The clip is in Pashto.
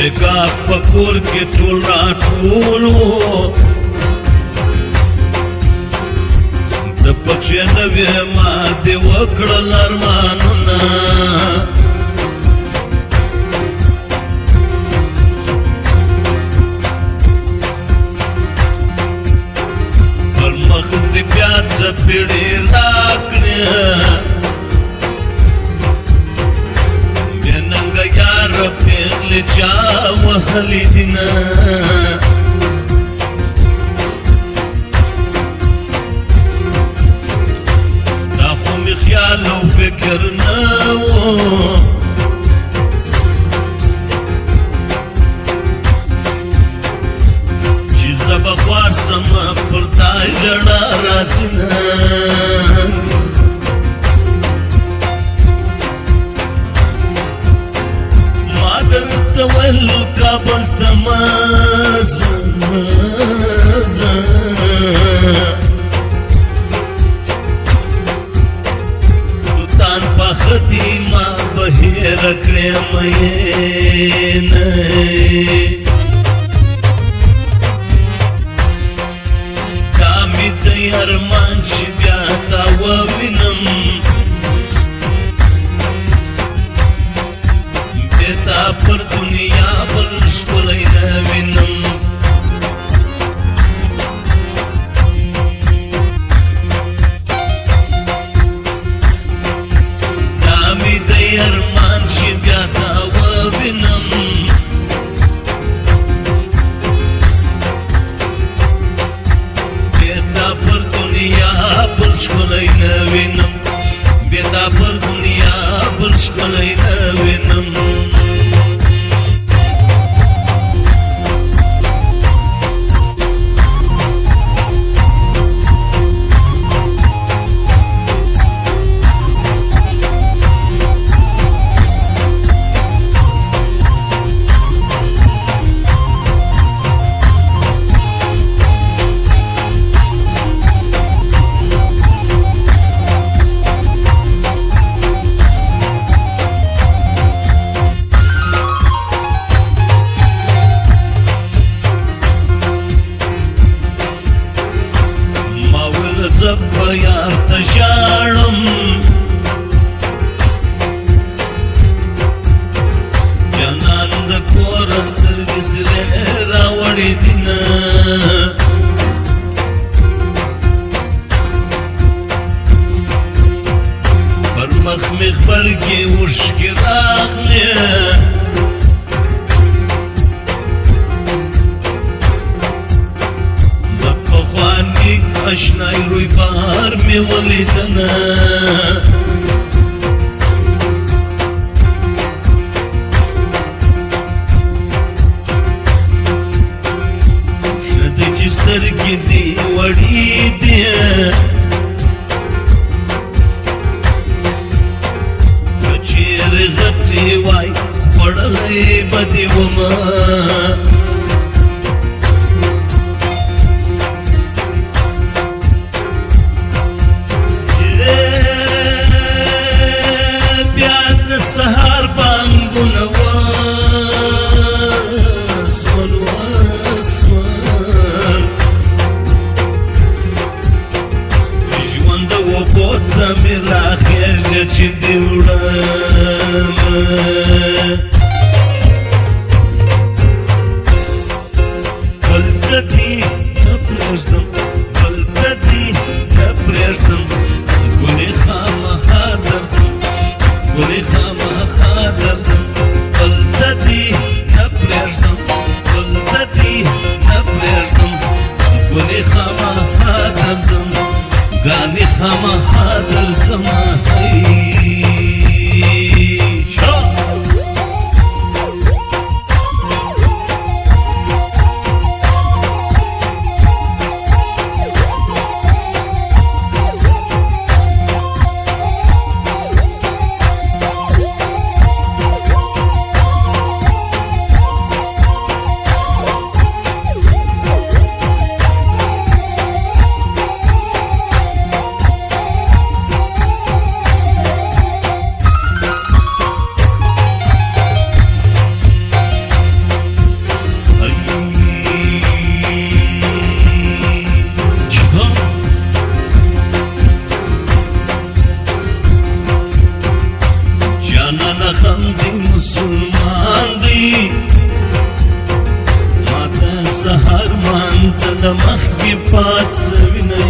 بېګا په کور کې ټول راټول وو د پکښې نه وې ما دې وکړل ارمانونه پر مخ دې بیا څپېړې راکړې پیغلې چا وهلې دینه دا خو مې خیال او فکر نه و چې زه به خوار سمه پر تا ژړا راځي نه ویل کابل ته مه ځه دوتان پاخه دي ما به هېره کړې مینه دا مې دی ارمان چې بیا تا ووینم تا پر دنیا بل ښکلی نه وینم دا مې دی ارمان چې بیا تا ووینم بیا تا پر دنیا بل ښکلی نه وینم بیا تا پر دنیا بل ښکلی نه وینم زه به یار ته ژاړم جانان د کوره سترګې سرې راوړې دینه پر مخ مې غبرګې اوښکې راغلې اشنای روی بهار مې ولیدنه ښه دی چې سترګې دې وړې دي که چېرې غټې وای خوړلی به دې ومه سهار بانګونه وسول ژوند اوبو ته مې راخېږه چې دې وړم هلته دې نه پرېږدم هلته دې نه پرېږدم ګلې خامخا درځم ګلې خامخا درځم هلته دې نه پرېږدم هلته دې نه پرېږدم ګلې خامخا درځم ګرانې خامخا درځم مسلمان دی ماته سهار مانځه د مخکې پات سوینه